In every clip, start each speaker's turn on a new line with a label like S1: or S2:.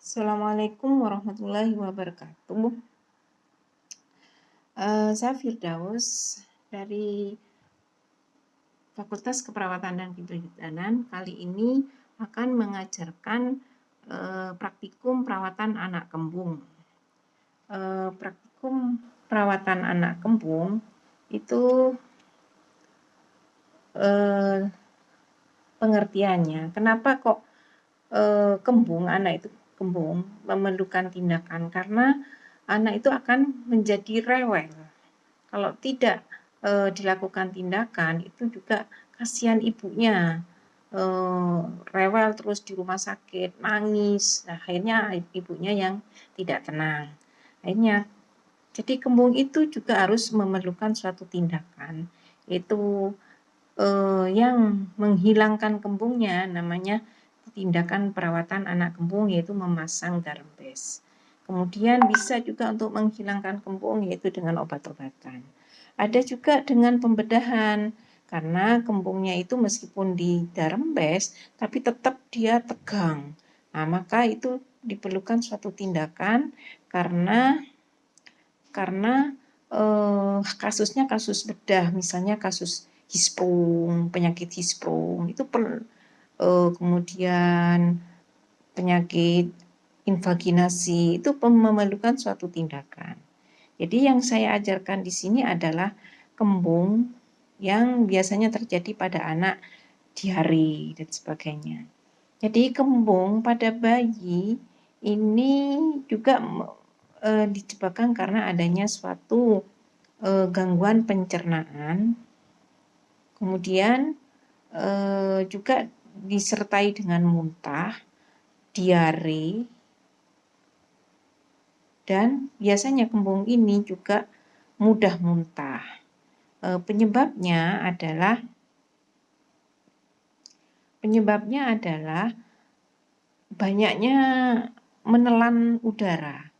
S1: Assalamualaikum warahmatullahi wabarakatuh. Saya Firdaus dari Fakultas Keperawatan dan Kebidanan. Kali ini akan mengajarkan praktikum perawatan anak kembung. Praktikum perawatan anak kembung itu pengertiannya. Kenapa kok kembung, anak itu kembung memerlukan tindakan? Karena anak itu akan menjadi rewel. Kalau tidak dilakukan tindakan, itu juga kasihan ibunya, rewel terus di rumah sakit, nangis. Nah, akhirnya ibunya yang tidak tenang. Akhirnya, jadi kembung itu juga harus memerlukan suatu tindakan, yaitu yang menghilangkan kembungnya namanya tindakan perawatan anak kembung, yaitu memasang darembes. Kemudian bisa juga untuk menghilangkan kembung, yaitu dengan obat-obatan. Ada juga dengan pembedahan, karena kembungnya itu meskipun di darembes, tapi tetap dia tegang. Nah, maka itu diperlukan suatu tindakan karena kasusnya kasus bedah, misalnya kasus hisprung, penyakit hisprung, itu kemudian penyakit invaginasi, itu memerlukan suatu tindakan. Jadi yang saya ajarkan di sini adalah kembung yang biasanya terjadi pada anak diare dan sebagainya. Jadi kembung pada bayi ini juga disebabkan karena adanya suatu gangguan pencernaan, kemudian juga disertai dengan muntah, diare, dan biasanya kembung ini juga mudah muntah. Penyebabnya adalah banyaknya menelan udara.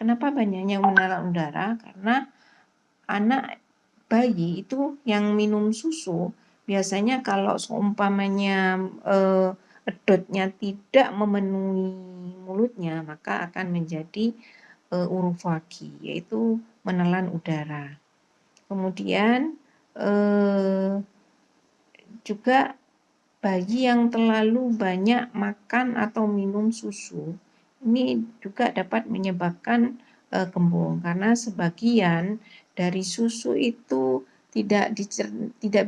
S1: Kenapa banyaknya menelan udara? Karena anak bayi itu yang minum susu biasanya kalau seumpamanya edotnya tidak memenuhi mulutnya, maka akan menjadi urufagi, yaitu menelan udara. Kemudian juga bayi yang terlalu banyak makan atau minum susu, ini juga dapat menyebabkan kembung, karena sebagian dari susu itu tidak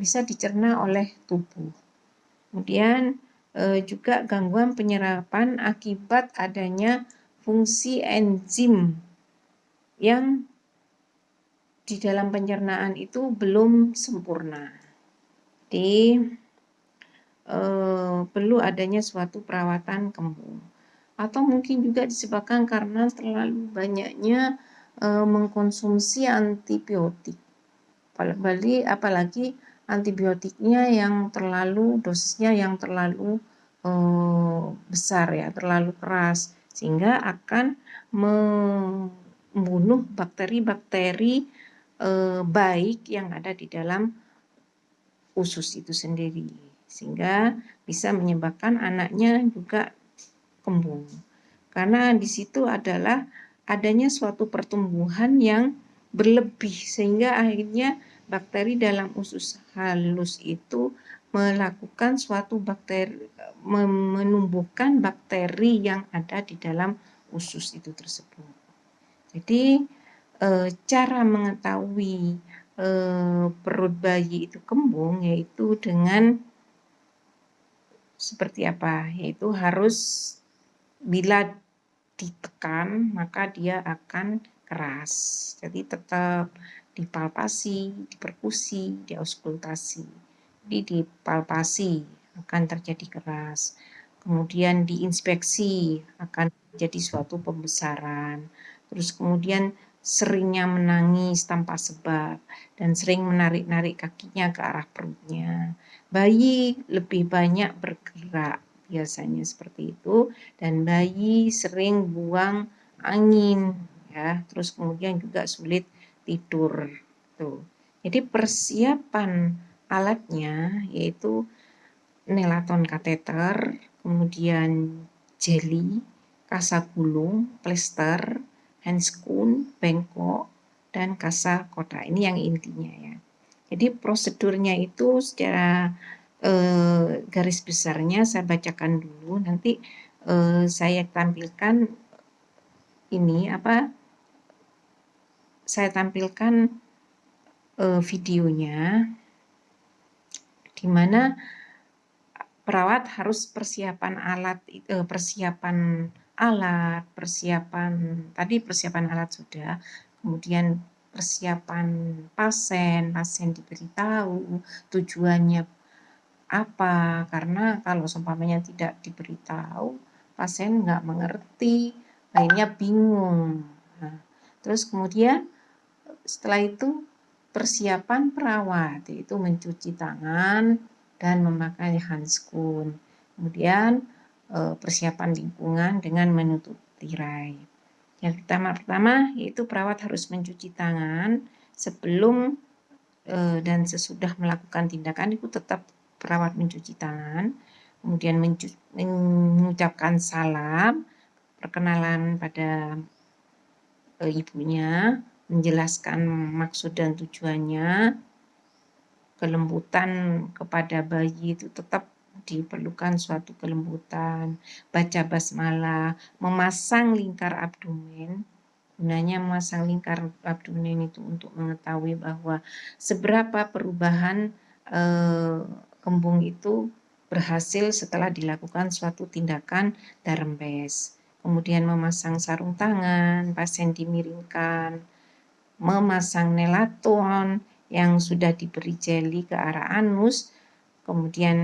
S1: bisa dicerna oleh tubuh. Kemudian juga gangguan penyerapan akibat adanya fungsi enzim yang di dalam pencernaan itu belum sempurna. Jadi perlu adanya suatu perawatan kembung. Atau mungkin juga disebabkan karena terlalu banyaknya mengkonsumsi antibiotik. Apalagi antibiotiknya yang dosisnya yang terlalu besar ya, terlalu keras, sehingga akan membunuh bakteri-bakteri baik yang ada di dalam usus itu sendiri, sehingga bisa menyebabkan anaknya juga kembung. Karena di situ adalah adanya suatu pertumbuhan yang berlebih, sehingga akhirnya bakteri dalam usus halus itu melakukan suatu menumbuhkan bakteri yang ada di dalam usus itu tersebut. Jadi cara mengetahui perut bayi itu kembung yaitu dengan seperti apa? Yaitu harus bila ditekan maka dia akan keras. Jadi tetap dipalpasi, diperkusi, diauskultasi. Jadi dipalpasi akan terjadi keras. Kemudian diinspeksi akan terjadi suatu pembesaran. Terus kemudian seringnya menangis tanpa sebab dan sering menarik-narik kakinya ke arah perutnya. Bayi lebih banyak bergerak, biasanya seperti itu, dan bayi sering buang angin ya, terus kemudian juga sulit tidur tuh. Jadi persiapan alatnya yaitu nelaton kateter, kemudian jeli, kasa gulung, plester, handscoon, bengkok, dan kasa kotak. Ini yang intinya ya. Jadi prosedurnya itu secara garis besarnya saya bacakan dulu, nanti saya tampilkan ini saya tampilkan videonya, di mana perawat harus persiapan alat, persiapan alat sudah, kemudian persiapan pasien diberitahu tujuannya apa, karena kalau seumpamanya tidak diberitahu, pasien nggak mengerti, akhirnya bingung. Nah, terus kemudian setelah itu persiapan perawat, yaitu mencuci tangan dan memakai handscoon. Kemudian persiapan lingkungan dengan menutup tirai. Yang pertama yaitu perawat harus mencuci tangan sebelum dan sesudah melakukan tindakan. Itu tetap perawat mencuci tangan, kemudian mengucapkan salam, perkenalan pada ibunya, menjelaskan maksud dan tujuannya, kelembutan kepada bayi itu tetap diperlukan suatu kelembutan, baca basmalah, memasang lingkar abdomen. Gunanya memasang lingkar abdomen itu untuk mengetahui bahwa seberapa perubahan kembung itu berhasil setelah dilakukan suatu tindakan darembes. Kemudian memasang sarung tangan, pasien dimiringkan, memasang nelaton yang sudah diberi jeli ke arah anus, kemudian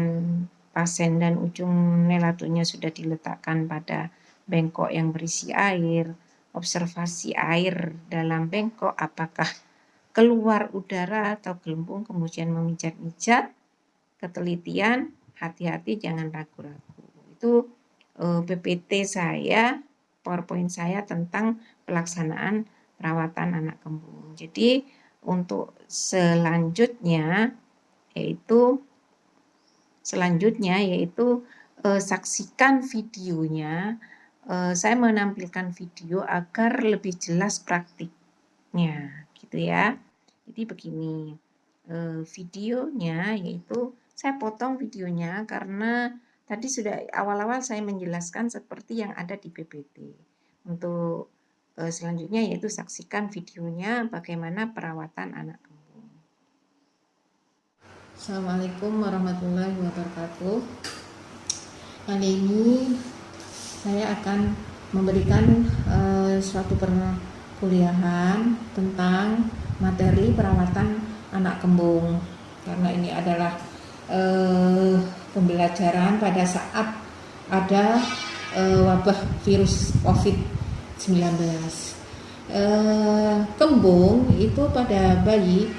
S1: pasien dan ujung nelatonnya sudah diletakkan pada bengkok yang berisi air, observasi air dalam bengkok apakah keluar udara atau gelembung, kemudian memijat-mijat, ketelitian, hati-hati jangan ragu-ragu. Itu PPT saya, PowerPoint saya tentang pelaksanaan perawatan anak kembung. Jadi untuk selanjutnya yaitu saksikan videonya. Saya menampilkan video agar lebih jelas praktiknya, gitu ya. Jadi begini, videonya yaitu saya potong videonya karena tadi sudah awal-awal saya menjelaskan seperti yang ada di PPT. Untuk selanjutnya yaitu saksikan videonya bagaimana perawatan anak kembung. Assalamualaikum warahmatullahi wabarakatuh. Kali ini saya akan memberikan suatu perkuliahan tentang materi perawatan anak kembung, karena ini adalah pembelajaran pada saat ada wabah virus COVID-19. Kembung itu pada bayi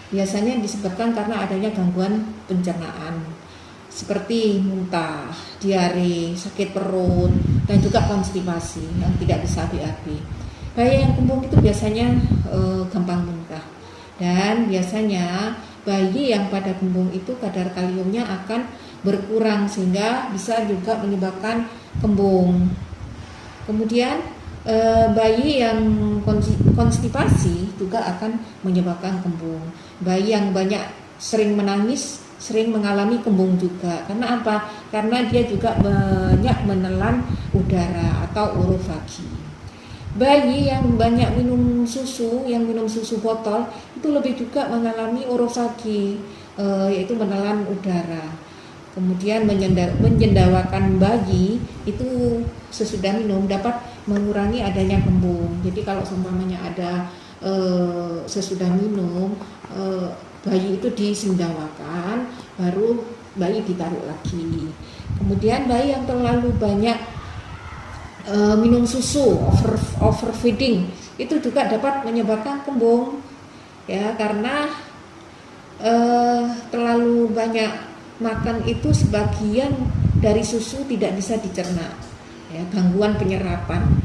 S1: biasanya disebabkan karena adanya gangguan pencernaan seperti muntah, diare, sakit perut, dan juga konstipasi yang tidak bisa BAB. Bayi yang kembung itu biasanya gampang muntah, dan biasanya bayi yang pada kembung itu kadar kaliumnya akan berkurang sehingga bisa juga menyebabkan kembung. Kemudian bayi yang konstipasi juga akan menyebabkan kembung. Bayi yang sering menangis sering mengalami kembung juga. Karena apa? Karena dia juga banyak menelan udara atau orofagi. Bayi yang banyak minum susu botol itu lebih juga mengalami orofagi, yaitu menelan udara. Kemudian menyendawakan bayi itu sesudah minum dapat mengurangi adanya kembung. Jadi kalau seumpamanya ada sesudah minum bayi itu disendawakan, baru bayi ditaruh lagi. Kemudian bayi yang terlalu banyak minum susu, overfeeding, itu juga dapat menyebabkan kembung, ya, karena terlalu banyak makan itu sebagian dari susu tidak bisa dicerna, ya, gangguan penyerapan,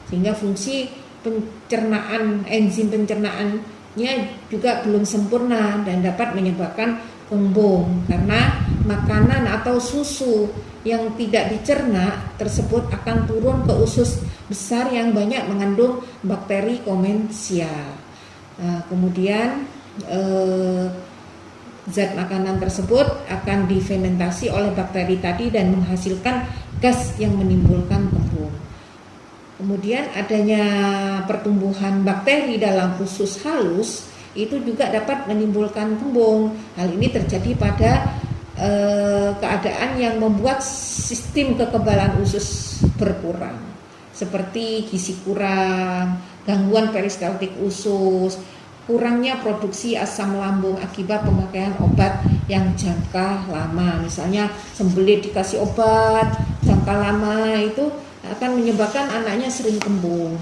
S1: sehingga fungsi pencernaan, enzim pencernaannya juga belum sempurna dan dapat menyebabkan kembung karena makanan atau susu yang tidak dicerna tersebut akan turun ke usus besar yang banyak mengandung bakteri komensial. Nah, kemudian zat makanan tersebut akan difermentasi oleh bakteri tadi dan menghasilkan gas yang menimbulkan kembung. Kemudian adanya pertumbuhan bakteri dalam usus halus itu juga dapat menimbulkan kembung. Hal ini terjadi pada keadaan yang membuat sistem kekebalan usus berkurang, seperti gizi kurang, gangguan peristaltik usus, kurangnya produksi asam lambung akibat pemakaian obat yang jangka lama. Misalnya sembelit dikasih obat jangka lama itu akan menyebabkan anaknya sering kembung.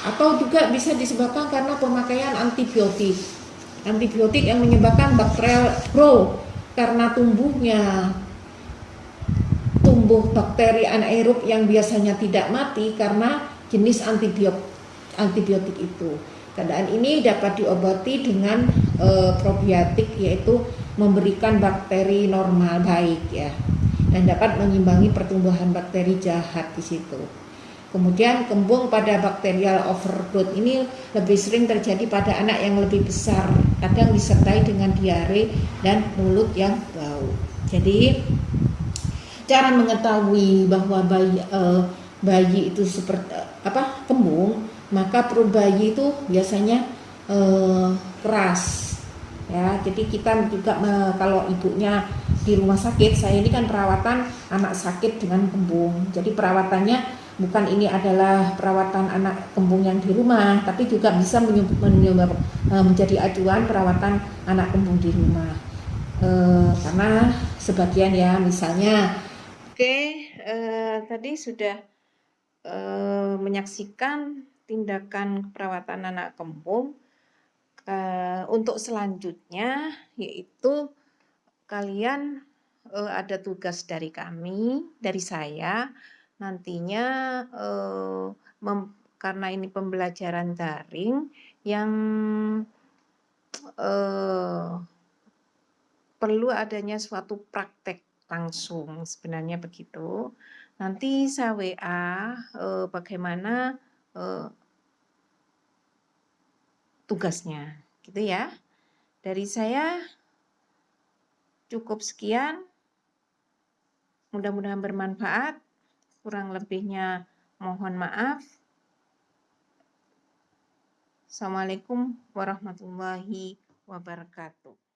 S1: Atau juga bisa disebabkan karena pemakaian antibiotik. Antibiotik yang menyebabkan bakterial growth karena tumbuh bakteri anaerob yang biasanya tidak mati karena jenis antibiotik itu. Keadaan ini dapat diobati dengan probiotik, yaitu memberikan bakteri normal baik ya, dan dapat mengimbangi pertumbuhan bakteri jahat di situ. Kemudian kembung pada bakterial overgrowth ini lebih sering terjadi pada anak yang lebih besar, kadang disertai dengan diare dan mulut yang bau. Jadi cara mengetahui bahwa bayi itu seperti kembung, maka perut bayi itu biasanya keras ya. Jadi kita juga kalau ibunya di rumah sakit, saya ini kan perawatan anak sakit dengan kembung. Jadi perawatannya bukan ini adalah perawatan anak kembung yang di rumah, tapi juga bisa menjadi acuan perawatan anak kembung di rumah. Karena sebagian ya, misalnya tadi sudah menyaksikan tindakan perawatan anak kembung. Untuk selanjutnya yaitu kalian ada tugas dari saya nantinya, karena ini pembelajaran daring yang perlu adanya suatu praktek langsung, sebenarnya begitu. Nanti saya WA bagaimana tugasnya, gitu ya. Dari saya cukup sekian, mudah-mudahan bermanfaat. Kurang lebihnya mohon maaf. Assalamualaikum warahmatullahi wabarakatuh.